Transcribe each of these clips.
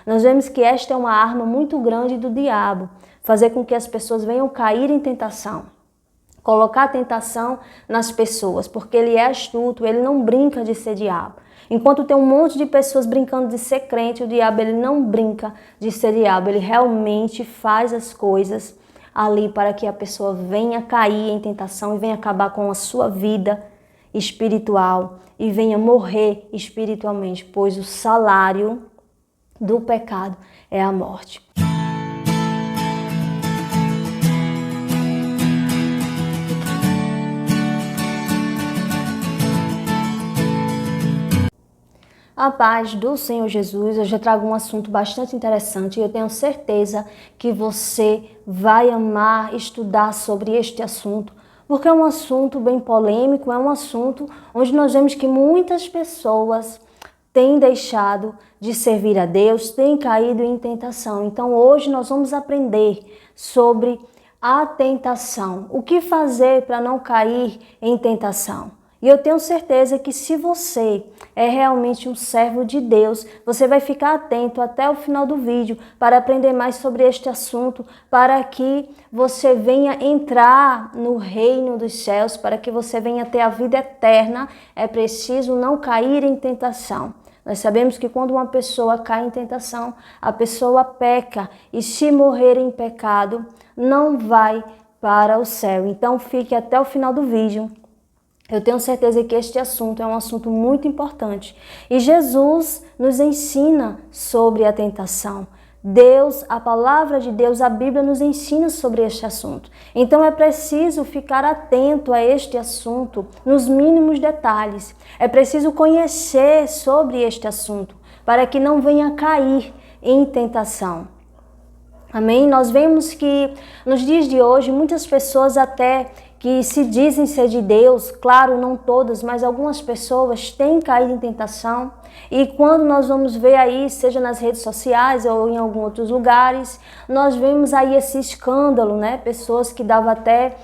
Nós vemos que esta é uma arma muito grande do diabo, fazer com que as pessoas venham cair em tentação. Colocar tentação nas pessoas, porque ele é astuto, ele não brinca de ser diabo. Enquanto tem um monte de pessoas brincando de ser crente, o diabo ele não brinca de ser diabo, ele realmente faz as coisas ali para que a pessoa venha cair em tentação e venha acabar com a sua vida espiritual e venha morrer espiritualmente, pois o salário do pecado é a morte. A paz do Senhor Jesus, eu já trago um assunto bastante interessante e eu tenho certeza que você vai amar estudar sobre este assunto, porque é um assunto bem polêmico, é um assunto onde nós vemos que muitas pessoas têm deixado de servir a Deus, têm caído em tentação. Então hoje nós vamos aprender sobre a tentação, o que fazer para não cair em tentação. E eu tenho certeza que se você é realmente um servo de Deus, você vai ficar atento até o final do vídeo para aprender mais sobre este assunto, para que você venha entrar no reino dos céus, para que você venha ter a vida eterna. É preciso não cair em tentação. Nós sabemos que quando uma pessoa cai em tentação, a pessoa peca e se morrer em pecado, não vai para o céu. Então fique até o final do vídeo. Eu tenho certeza que este assunto é um assunto muito importante. E Jesus nos ensina sobre a tentação. Deus, a palavra de Deus, a Bíblia nos ensina sobre este assunto. Então é preciso ficar atento a este assunto nos mínimos detalhes. É preciso conhecer sobre este assunto para que não venha cair em tentação. Amém? Nós vemos que nos dias de hoje muitas pessoas até que se dizem ser de Deus, claro, não todas, mas algumas pessoas têm caído em tentação. E quando nós vamos ver aí, seja nas redes sociais ou em alguns outros lugares, nós vemos aí esse escândalo, né? Pessoas que davam até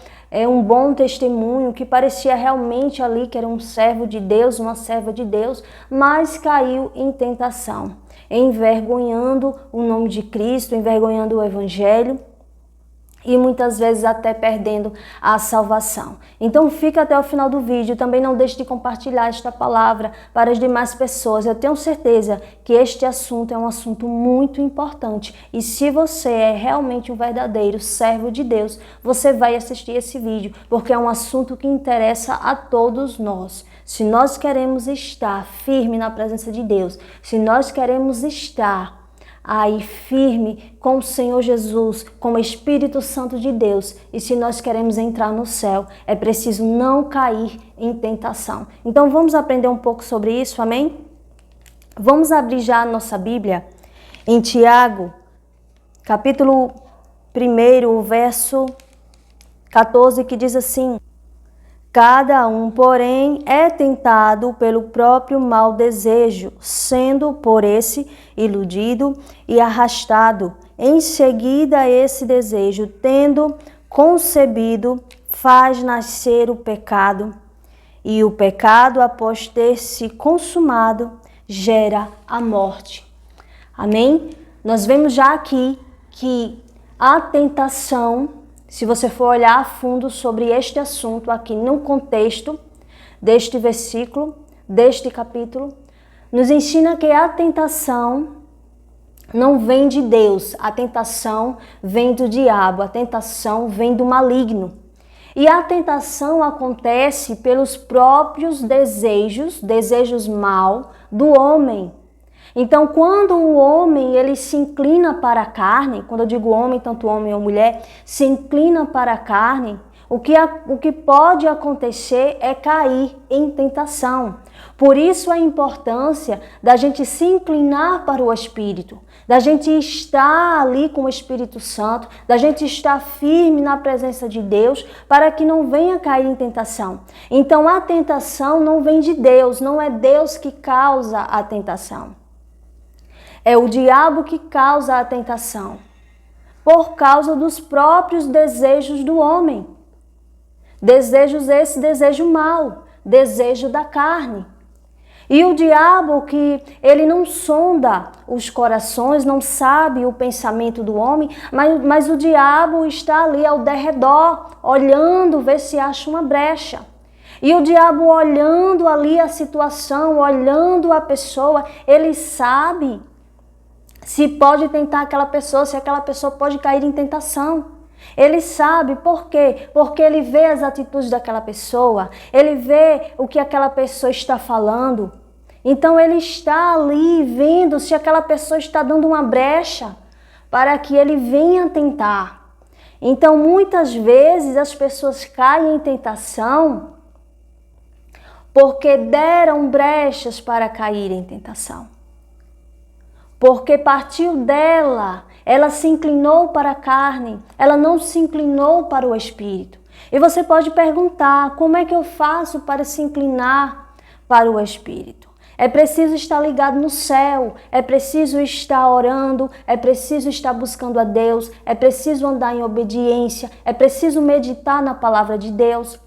um bom testemunho, que parecia realmente ali que era um servo de Deus, uma serva de Deus, mas caiu em tentação, envergonhando o nome de Cristo, envergonhando o Evangelho, e muitas vezes até perdendo a salvação. Então fica até o final do vídeo, também não deixe de compartilhar esta palavra para as demais pessoas. Eu tenho certeza que este assunto é um assunto muito importante e se você é realmente um verdadeiro servo de Deus, você vai assistir esse vídeo, porque é um assunto que interessa a todos nós. Se nós queremos estar firme na presença de Deus, se nós queremos estar aí firme com o Senhor Jesus, com o Espírito Santo de Deus, e se nós queremos entrar no céu, é preciso não cair em tentação. Então vamos aprender um pouco sobre isso, amém? Vamos abrir já a nossa Bíblia em Tiago, capítulo 1, verso 14, que diz assim: cada um, porém, é tentado pelo próprio mau desejo, sendo por esse iludido e arrastado. Em seguida, esse desejo, tendo concebido, faz nascer o pecado. E o pecado, após ter se consumado, gera a morte. Amém? Nós vemos já aqui que a tentação, se você for olhar a fundo sobre este assunto aqui no contexto deste versículo, deste capítulo, nos ensina que a tentação não vem de Deus, a tentação vem do diabo, a tentação vem do maligno. E a tentação acontece pelos próprios desejos maus do homem. Então, quando o homem ele se inclina para a carne, quando eu digo homem, tanto homem ou mulher, se inclina para a carne, o que pode acontecer é cair em tentação. Por isso a importância da gente se inclinar para o Espírito, da gente estar ali com o Espírito Santo, da gente estar firme na presença de Deus, para que não venha cair em tentação. Então a tentação não vem de Deus, não é Deus que causa a tentação. É o diabo que causa a tentação, por causa dos próprios desejos do homem. Desejos esse desejo mau, desejo da carne. E o diabo, que ele não sonda os corações, não sabe o pensamento do homem, mas o diabo está ali ao derredor, olhando, ver se acha uma brecha. E o diabo olhando ali a situação, olhando a pessoa, ele sabe se pode tentar aquela pessoa, se aquela pessoa pode cair em tentação. Ele sabe por quê? Porque ele vê as atitudes daquela pessoa, ele vê o que aquela pessoa está falando. Então ele está ali vendo se aquela pessoa está dando uma brecha para que ele venha tentar. Então muitas vezes as pessoas caem em tentação porque deram brechas para cair em tentação. Porque partiu dela, ela se inclinou para a carne, ela não se inclinou para o espírito. E você pode perguntar, como é que eu faço para se inclinar para o espírito? É preciso estar ligado no céu, é preciso estar orando, é preciso estar buscando a Deus, é preciso andar em obediência, é preciso meditar na palavra de Deus.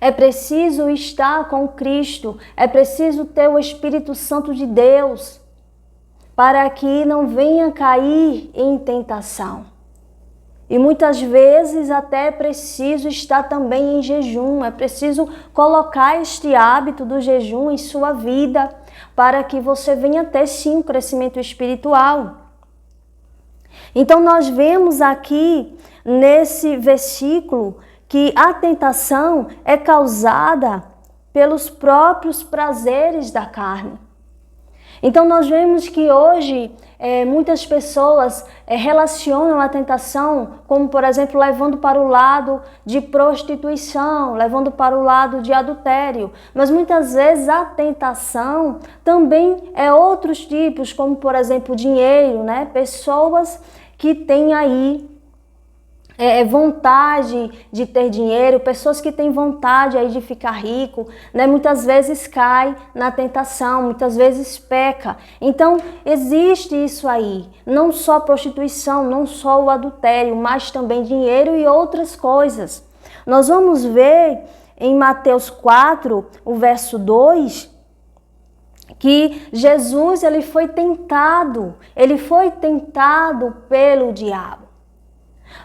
É preciso estar com Cristo, é preciso ter o Espírito Santo de Deus, para que não venha cair em tentação. E muitas vezes até é preciso estar também em jejum, é preciso colocar este hábito do jejum em sua vida, para que você venha ter sim um crescimento espiritual. Então nós vemos aqui nesse versículo que a tentação é causada pelos próprios prazeres da carne. Então nós vemos que hoje muitas pessoas relacionam a tentação como, por exemplo, levando para o lado de prostituição, levando para o lado de adultério. Mas muitas vezes a tentação também é outros tipos, como por exemplo dinheiro, né? Pessoas que têm aí vontade de ter dinheiro, pessoas que têm vontade aí de ficar rico, né? Muitas vezes cai na tentação, muitas vezes peca. Então existe isso aí, não só prostituição, não só o adultério, mas também dinheiro e outras coisas. Nós vamos ver em Mateus 4, o verso 2, que Jesus ele foi tentado pelo diabo.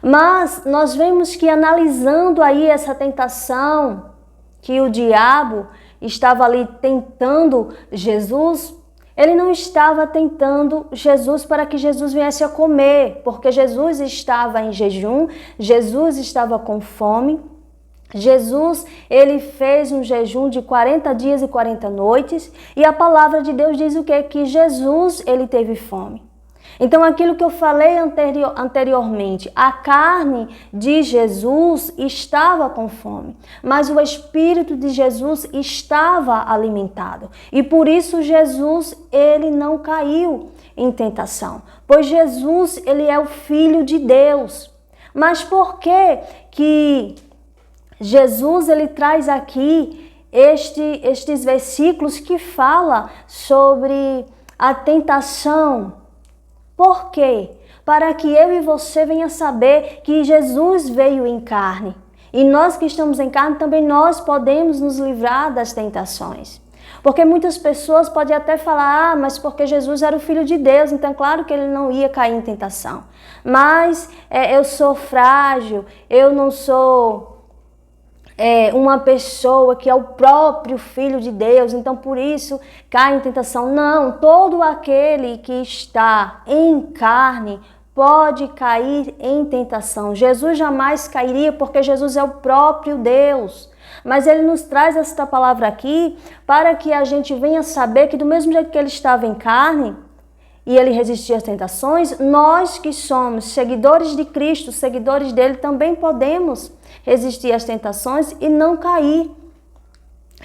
Mas nós vemos que analisando aí essa tentação, que o diabo estava ali tentando Jesus, ele não estava tentando Jesus para que Jesus viesse a comer, porque Jesus estava em jejum, Jesus estava com fome. Jesus, ele fez um jejum de 40 dias e 40 noites, e a palavra de Deus diz o quê? Que Jesus, ele teve fome. Então, aquilo que eu falei anteriormente, a carne de Jesus estava com fome, mas o Espírito de Jesus estava alimentado. E por isso Jesus, ele não caiu em tentação, pois Jesus, ele é o Filho de Deus. Mas por que Jesus, ele traz aqui estes versículos que fala sobre a tentação? Por quê? Para que eu e você venha saber que Jesus veio em carne. E nós que estamos em carne, também nós podemos nos livrar das tentações. Porque muitas pessoas podem até falar, mas porque Jesus era o Filho de Deus, então claro que ele não ia cair em tentação. Mas eu sou frágil, eu não sou uma pessoa que é o próprio Filho de Deus, então por isso cai em tentação. Não, todo aquele que está em carne pode cair em tentação. Jesus jamais cairia, porque Jesus é o próprio Deus. Mas ele nos traz esta palavra aqui para que a gente venha saber que do mesmo jeito que ele estava em carne e ele resistia às tentações, nós que somos seguidores de Cristo, seguidores dele, também podemos resistir às tentações e não cair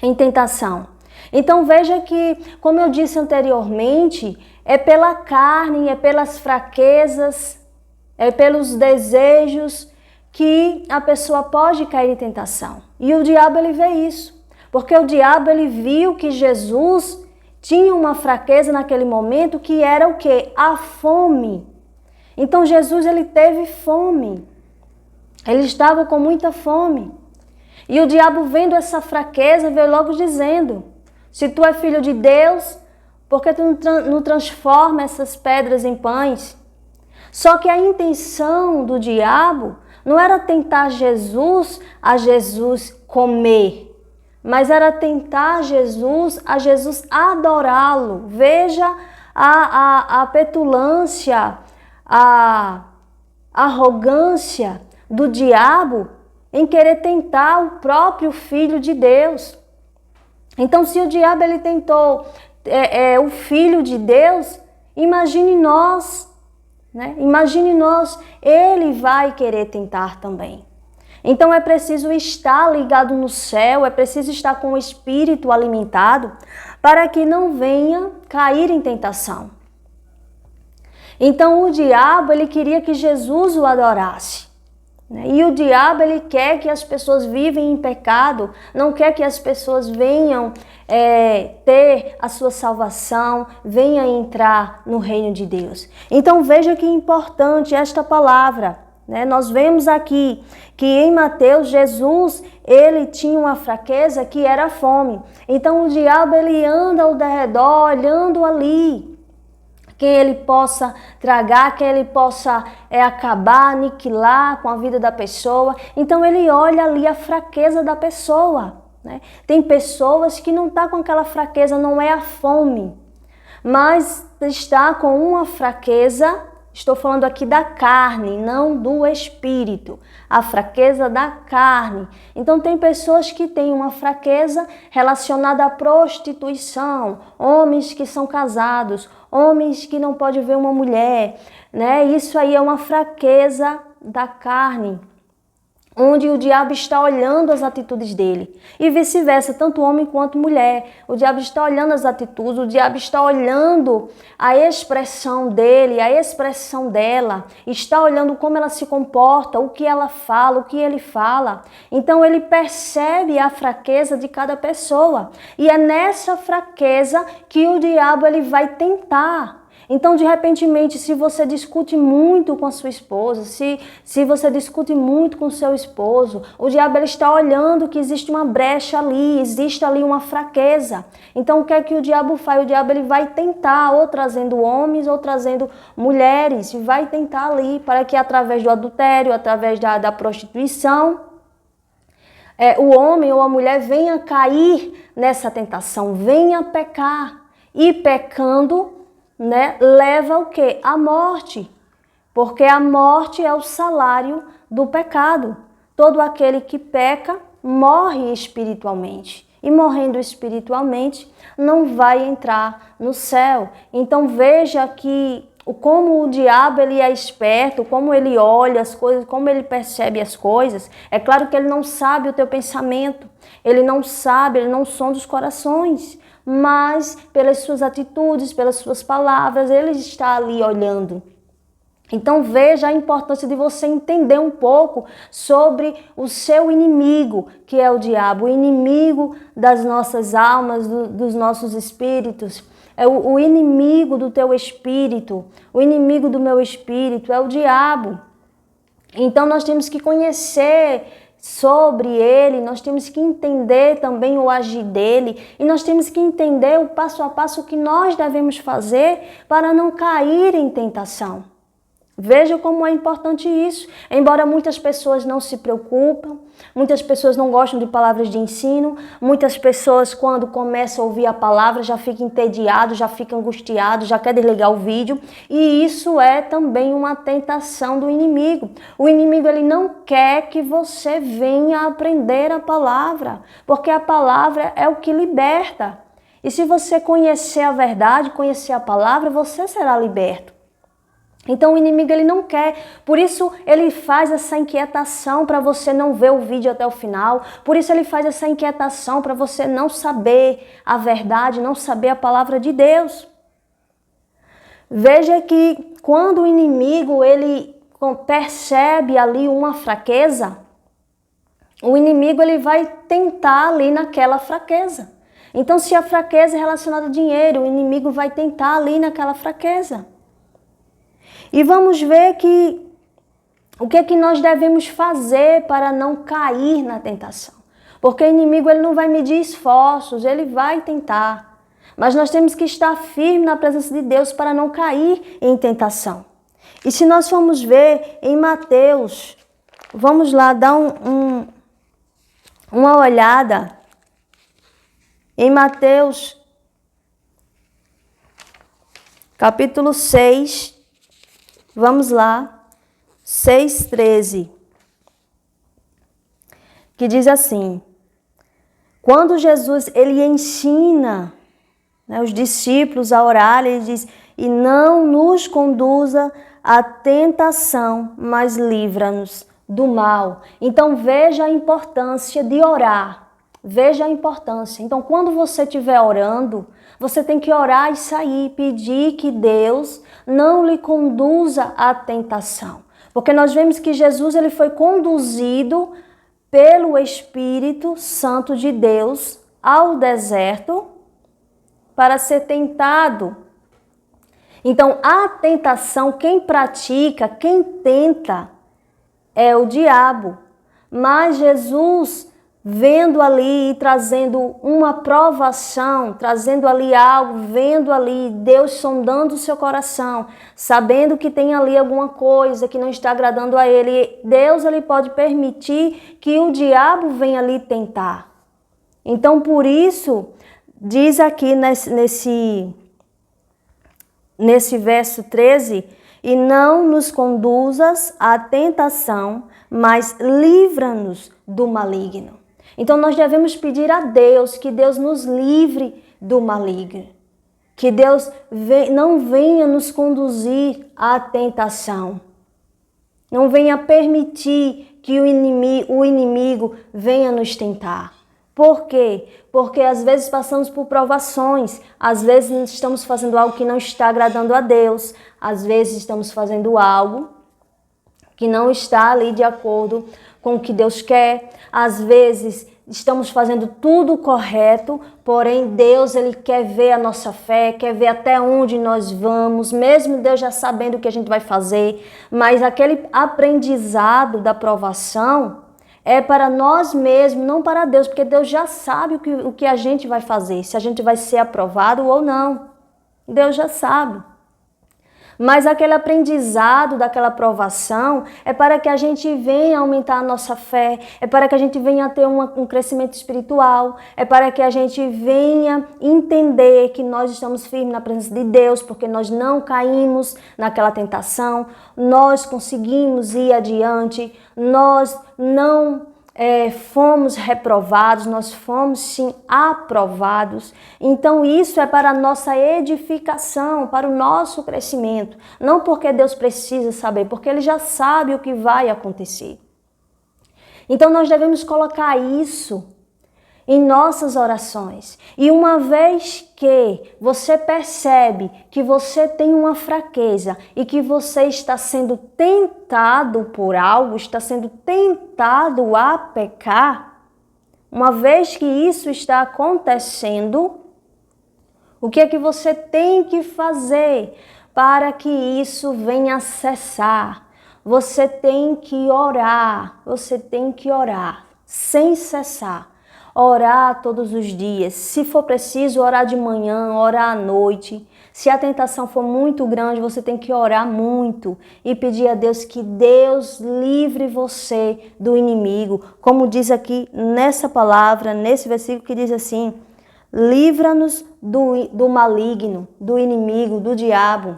em tentação. Então veja que, como eu disse anteriormente, é pela carne, é pelas fraquezas, é pelos desejos que a pessoa pode cair em tentação. E o diabo, ele vê isso, porque o diabo, ele viu que Jesus tinha uma fraqueza naquele momento, que era o quê? A fome. Então Jesus, ele teve fome. Ele estava com muita fome. E o diabo, vendo essa fraqueza, veio logo dizendo: Se tu é filho de Deus, por que tu não transforma essas pedras em pães? Só que a intenção do diabo não era tentar Jesus a Jesus comer, mas era tentar Jesus a Jesus adorá-lo. Veja a petulância, a arrogância do diabo em querer tentar o próprio Filho de Deus. Então, se o diabo ele tentou o Filho de Deus, imagine nós, né? Imagine nós, ele vai querer tentar também. Então é preciso estar ligado no céu, é preciso estar com o espírito alimentado para que não venha cair em tentação. Então o diabo ele queria que Jesus o adorasse. E o diabo ele quer que as pessoas vivem em pecado, não quer que as pessoas venham ter a sua salvação, venham entrar no reino de Deus. Então veja que importante esta palavra. Nós vemos aqui que em Mateus, Jesus, ele tinha uma fraqueza que era a fome. Então o diabo ele anda ao redor, olhando ali quem ele possa tragar, quem ele possa acabar, aniquilar com a vida da pessoa. Então ele olha ali a fraqueza da pessoa. Tem pessoas que não estão com aquela fraqueza, não é a fome, mas está com uma fraqueza. Estou falando aqui da carne, não do espírito. A fraqueza da carne. Então tem pessoas que têm uma fraqueza relacionada à prostituição, homens que são casados, homens que não podem ver uma mulher, Isso aí é uma fraqueza da carne, onde o diabo está olhando as atitudes dele. E vice-versa, tanto homem quanto mulher. O diabo está olhando as atitudes, o diabo está olhando a expressão dele, a expressão dela, está olhando como ela se comporta, o que ela fala, o que ele fala. Então ele percebe a fraqueza de cada pessoa. E é nessa fraqueza que o diabo ele vai tentar. Então, de repente, se você discute muito com a sua esposa, se você discute muito com o seu esposo, o diabo ele está olhando que existe uma brecha ali, existe ali uma fraqueza. Então, o que é que o diabo faz? O diabo ele vai tentar, ou trazendo homens, ou trazendo mulheres, vai tentar ali, para que através do adultério, através da prostituição, o homem ou a mulher venha cair nessa tentação, venha pecar. E pecando, leva o quê? A morte, porque a morte é o salário do pecado. Todo aquele que peca morre espiritualmente, e morrendo espiritualmente não vai entrar no céu. Então veja que como o diabo ele é esperto, como ele olha as coisas, como ele percebe as coisas. É claro que ele não sabe o teu pensamento, ele não sabe, ele não sonda os corações, mas pelas suas atitudes, pelas suas palavras, ele está ali olhando. Então veja a importância de você entender um pouco sobre o seu inimigo, que é o diabo, o inimigo das nossas almas, dos nossos espíritos. É o inimigo do teu espírito, o inimigo do meu espírito é o diabo. Então nós temos que conhecer sobre ele, nós temos que entender também o agir dele, e nós temos que entender o passo a passo que nós devemos fazer para não cair em tentação. Veja como é importante isso. Embora muitas pessoas não se preocupam, muitas pessoas não gostam de palavras de ensino, muitas pessoas quando começam a ouvir a palavra já ficam entediados, já ficam angustiados, já querem desligar o vídeo, e isso é também uma tentação do inimigo. O inimigo ele não quer que você venha aprender a palavra, porque a palavra é o que liberta. E se você conhecer a verdade, conhecer a palavra, você será liberto. Então o inimigo ele não quer, por isso ele faz essa inquietação para você não ver o vídeo até o final, por isso ele faz essa inquietação para você não saber a verdade, não saber a palavra de Deus. Veja que quando o inimigo ele percebe ali uma fraqueza, o inimigo ele vai tentar ali naquela fraqueza. Então se a fraqueza é relacionada a dinheiro, o inimigo vai tentar ali naquela fraqueza. E vamos ver o que é que nós devemos fazer para não cair na tentação. Porque o inimigo ele não vai medir esforços, ele vai tentar. Mas nós temos que estar firmes na presença de Deus para não cair em tentação. E se nós formos ver em Mateus, vamos lá dar uma olhada em Mateus, capítulo 6, vamos lá, 6:13, que diz assim: quando Jesus ele ensina, né, os discípulos a orar, ele diz: e não nos conduza à tentação, mas livra-nos do mal. Então veja a importância de orar. Veja a importância. Então, quando você estiver orando, você tem que orar e sair, pedir que Deus não lhe conduza à tentação. Porque nós vemos que Jesus ele foi conduzido pelo Espírito Santo de Deus ao deserto para ser tentado. Então, a tentação, quem pratica, quem tenta, é o diabo. Mas Jesus, vendo ali e trazendo uma provação, trazendo ali algo, vendo ali Deus sondando o seu coração, sabendo que tem ali alguma coisa que não está agradando a ele, Deus ele pode permitir que o diabo venha ali tentar. Então, por isso, diz aqui nesse verso 13, e não nos conduzas à tentação, mas livra-nos do maligno. Então nós devemos pedir a Deus que Deus nos livre do maligno. Que Deus não venha nos conduzir à tentação. Não venha permitir que o inimigo venha nos tentar. Por quê? Porque às vezes passamos por provações, às vezes estamos fazendo algo que não está agradando a Deus, às vezes estamos fazendo algo que não está ali de acordo com o que Deus quer, às vezes estamos fazendo tudo correto, porém Deus ele quer ver a nossa fé, quer ver até onde nós vamos, mesmo Deus já sabendo o que a gente vai fazer, mas aquele aprendizado da provação é para nós mesmos, não para Deus, porque Deus já sabe o que a gente vai fazer, se a gente vai ser aprovado ou não. Deus já sabe. Mas aquele aprendizado daquela provação é para que a gente venha aumentar a nossa fé, é para que a gente venha ter um crescimento espiritual, é para que a gente venha entender que nós estamos firmes na presença de Deus, porque nós não caímos naquela tentação, nós conseguimos ir adiante, nós não fomos reprovados, nós fomos sim aprovados. Então isso é para a nossa edificação, para o nosso crescimento. Não porque Deus precisa saber, porque Ele já sabe o que vai acontecer. Então nós devemos colocar isso em nossas orações. E uma vez que você percebe que você tem uma fraqueza e que você está sendo tentado por algo, está sendo tentado a pecar, uma vez que isso está acontecendo, o que é que você tem que fazer para que isso venha cessar? Você tem que orar sem cessar. Orar todos os dias, se for preciso orar de manhã, orar à noite. Se a tentação for muito grande, você tem que orar muito e pedir a Deus que Deus livre você do inimigo. Como diz aqui nessa palavra, nesse versículo que diz assim: livra-nos do maligno, do inimigo, do diabo.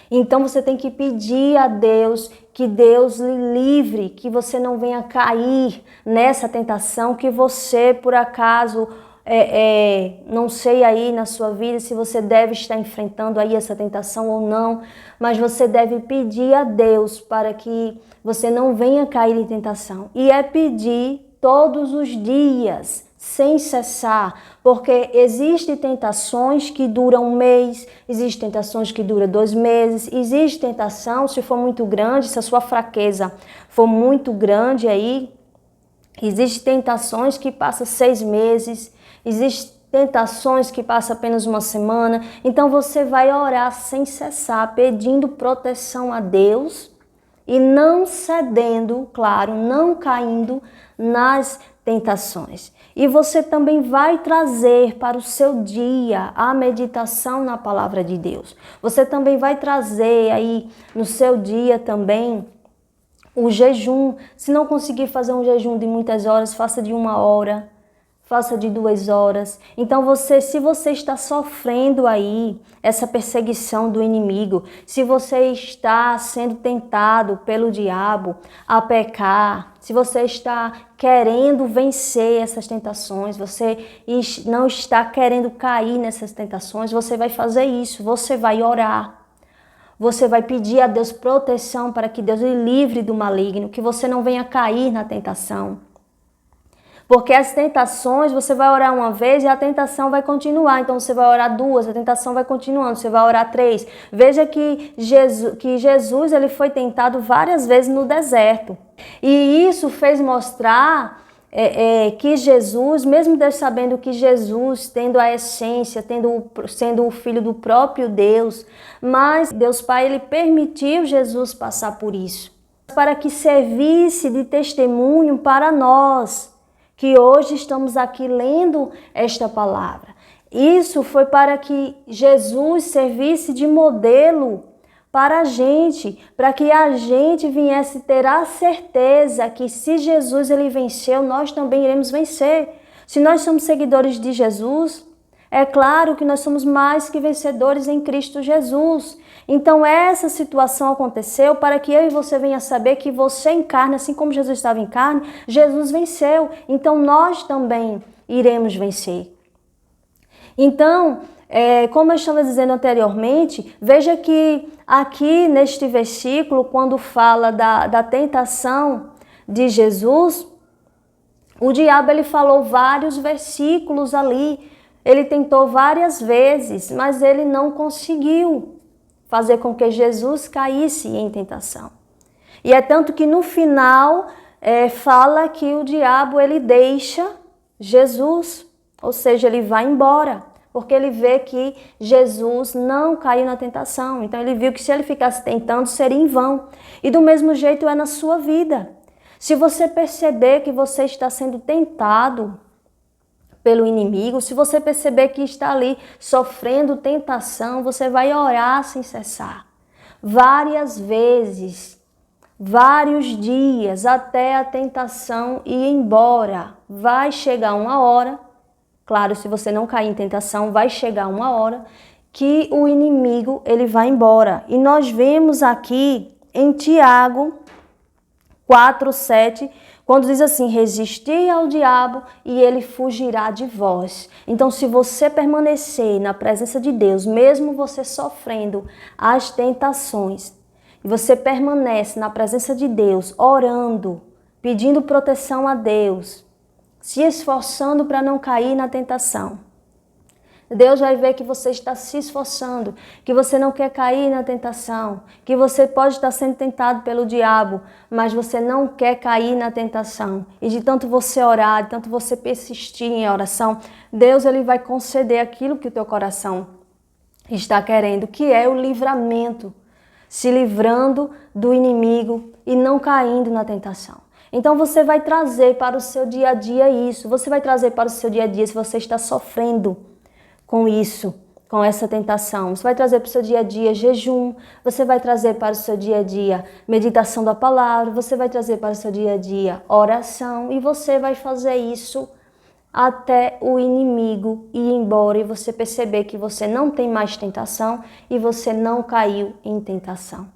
Então você tem que pedir a Deus que Deus lhe livre, que você não venha cair nessa tentação, que você por acaso, não sei aí na sua vida se você deve estar enfrentando aí essa tentação ou não, mas você deve pedir a Deus para que você não venha cair em tentação. E é pedir todos os dias, sem cessar, porque existem tentações que duram um mês, existem tentações que duram 2 meses, existe tentação, se for muito grande, se a sua fraqueza for muito grande aí, existem tentações que passam 6 meses, existem tentações que passam apenas 1 semana, então você vai orar sem cessar, pedindo proteção a Deus e não cedendo, claro, não caindo nas tentações. E você também vai trazer para o seu dia a meditação na palavra de Deus. Você também vai trazer aí no seu dia também o jejum. Se não conseguir fazer um jejum de muitas horas, faça de 1 hora. Faça de 2 horas. Então se você está sofrendo aí essa perseguição do inimigo, se você está sendo tentado pelo diabo a pecar, se você está querendo vencer essas tentações, você não está querendo cair nessas tentações, você vai fazer isso, você vai orar. Você vai pedir a Deus proteção para que Deus lhe livre do maligno, que você não venha cair na tentação. Porque as tentações, você vai orar uma vez e a tentação vai continuar. Então você vai orar 2, a tentação vai continuando, você vai orar 3. Veja que Jesus ele foi tentado várias vezes no deserto. E isso fez mostrar que Jesus, mesmo Deus sabendo que Jesus, tendo a essência, sendo o Filho do próprio Deus, mas Deus Pai, ele permitiu Jesus passar por isso, para que servisse de testemunho para nós, que hoje estamos aqui lendo esta palavra. Isso foi para que Jesus servisse de modelo para a gente, para que a gente viesse ter a certeza que se Jesus ele venceu, nós também iremos vencer. Se nós somos seguidores de Jesus, é claro que nós somos mais que vencedores em Cristo Jesus. Então essa situação aconteceu para que eu e você venha saber que você em carne, assim como Jesus estava em carne, Jesus venceu. Então nós também iremos vencer. Então, como eu estava dizendo anteriormente, veja que aqui neste versículo, quando fala da tentação de Jesus, o diabo ele falou vários versículos ali. Ele tentou várias vezes, mas ele não conseguiu fazer com que Jesus caísse em tentação. E é tanto que no final fala que o diabo ele deixa Jesus, ou seja, ele vai embora, porque ele vê que Jesus não caiu na tentação. Então ele viu que se ele ficasse tentando seria em vão. E do mesmo jeito é na sua vida. Se você perceber que você está sendo tentado pelo inimigo, se você perceber que está ali sofrendo tentação, você vai orar sem cessar. Várias vezes, vários dias, até a tentação ir embora. Vai chegar uma hora, claro, se você não cair em tentação, vai chegar uma hora que o inimigo ele vai embora. E nós vemos aqui em Tiago 4:7, quando diz assim, resistir ao diabo e ele fugirá de vós. Então, se você permanecer na presença de Deus, mesmo você sofrendo as tentações, e você permanece na presença de Deus, orando, pedindo proteção a Deus, se esforçando para não cair na tentação, Deus vai ver que você está se esforçando, que você não quer cair na tentação, que você pode estar sendo tentado pelo diabo, mas você não quer cair na tentação. E de tanto você orar, de tanto você persistir em oração, Deus ele vai conceder aquilo que o teu coração está querendo, que é o livramento, se livrando do inimigo e não caindo na tentação. Então você vai trazer para o seu dia a dia isso, você vai trazer para o seu dia a dia se você está sofrendo com isso, com essa tentação. Você vai trazer para o seu dia a dia jejum, você vai trazer para o seu dia a dia meditação da palavra, você vai trazer para o seu dia a dia oração e você vai fazer isso até o inimigo ir embora e você perceber que você não tem mais tentação e você não caiu em tentação.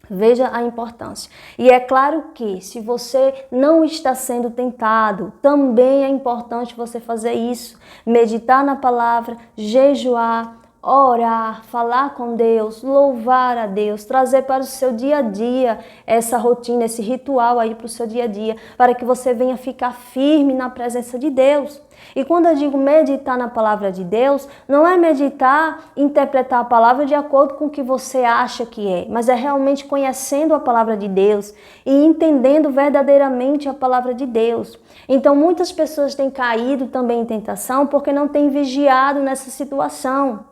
Veja a importância. E é claro que se você não está sendo tentado, também é importante você fazer isso. Meditar na palavra, jejuar, orar, falar com Deus, louvar a Deus, trazer para o seu dia a dia essa rotina, esse ritual aí para o seu dia a dia, para que você venha ficar firme na presença de Deus. E quando eu digo meditar na palavra de Deus, não é meditar, interpretar a palavra de acordo com o que você acha que é, mas é realmente conhecendo a palavra de Deus e entendendo verdadeiramente a palavra de Deus. Então muitas pessoas têm caído também em tentação porque não têm vigiado nessa situação.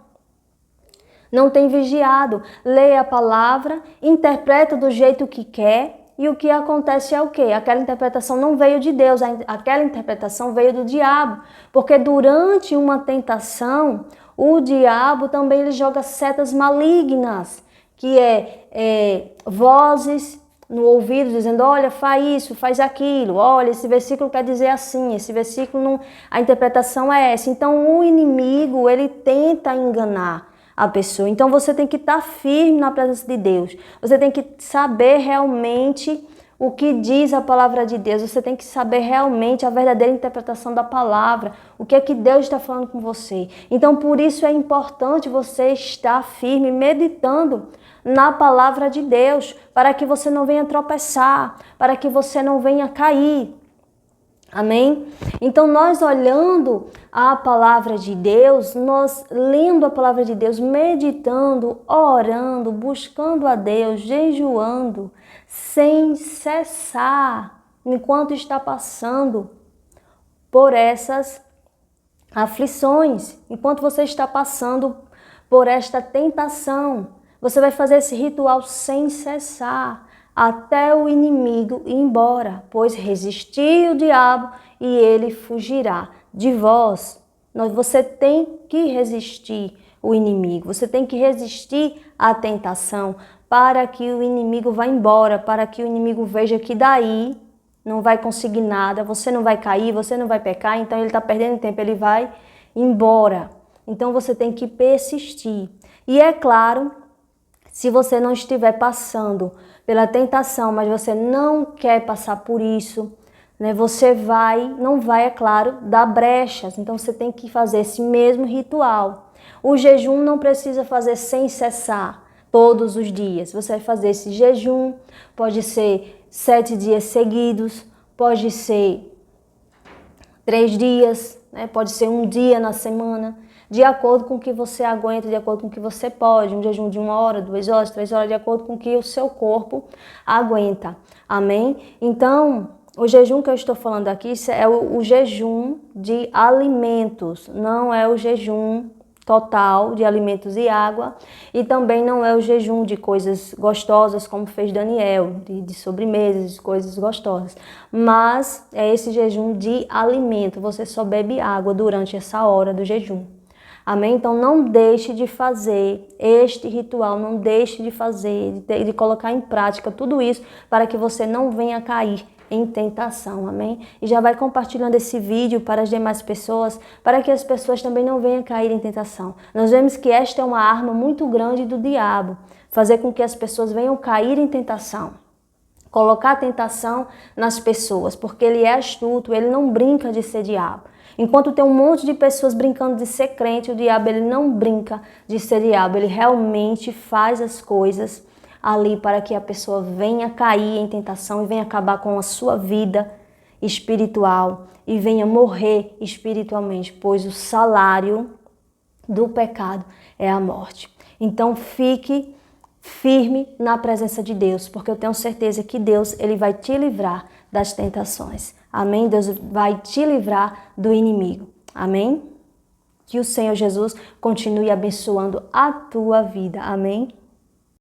Não tem vigiado, lê a palavra, interpreta do jeito que quer e o que acontece é o quê? Aquela interpretação não veio de Deus, aquela interpretação veio do diabo, porque durante uma tentação, o diabo também ele joga setas malignas, que é vozes no ouvido dizendo, olha, faz isso, faz aquilo, olha, esse versículo quer dizer assim, esse versículo não, a interpretação é essa. Então o inimigo, ele tenta enganar a pessoa. Então você tem que estar firme na presença de Deus. Você tem que saber realmente o que diz a palavra de Deus. Você tem que saber realmente a verdadeira interpretação da palavra. O que é que Deus está falando com você. Então por isso é importante você estar firme, meditando na palavra de Deus, para que você não venha tropeçar, para que você não venha cair. Amém? Então nós olhando a palavra de Deus, nós lendo a palavra de Deus, meditando, orando, buscando a Deus, jejuando, sem cessar, enquanto está passando por essas aflições, enquanto você está passando por esta tentação, você vai fazer esse ritual sem cessar, até o inimigo ir embora, pois resistir o diabo e ele fugirá de vós. Você tem que resistir o inimigo, você tem que resistir à tentação para que o inimigo vá embora, para que o inimigo veja que daí não vai conseguir nada, você não vai cair, você não vai pecar, então ele está perdendo tempo, ele vai embora. Então você tem que persistir. E é claro, se você não estiver passando pela tentação, mas você não quer passar por isso, né? Você não vai, é claro, dar brechas. Então você tem que fazer esse mesmo ritual. O jejum não precisa fazer sem cessar todos os dias. Você vai fazer esse jejum, pode ser 7 dias seguidos, pode ser 3 dias, né? Pode ser um dia na semana, de acordo com o que você aguenta, de acordo com o que você pode, um jejum de 1 hora, 2 horas, 3 horas, de acordo com o que o seu corpo aguenta, amém? Então, o jejum que eu estou falando aqui é o jejum de alimentos, não é o jejum total de alimentos e água, e também não é o jejum de coisas gostosas, como fez Daniel, de sobremesas, de coisas gostosas, mas é esse jejum de alimento, você só bebe água durante essa hora do jejum. Amém? Então não deixe de fazer este ritual, não deixe de fazer, de colocar em prática tudo isso para que você não venha cair em tentação, amém? E já vai compartilhando esse vídeo para as demais pessoas, para que as pessoas também não venham cair em tentação. Nós vemos que esta é uma arma muito grande do diabo, fazer com que as pessoas venham cair em tentação. Colocar a tentação nas pessoas, porque ele é astuto, ele não brinca de ser diabo. Enquanto tem um monte de pessoas brincando de ser crente, o diabo ele não brinca de ser diabo, ele realmente faz as coisas ali para que a pessoa venha cair em tentação e venha acabar com a sua vida espiritual e venha morrer espiritualmente, pois o salário do pecado é a morte. Então fique firme na presença de Deus, porque eu tenho certeza que Deus ele vai te livrar das tentações. Amém? Deus vai te livrar do inimigo. Amém? Que o Senhor Jesus continue abençoando a tua vida. Amém?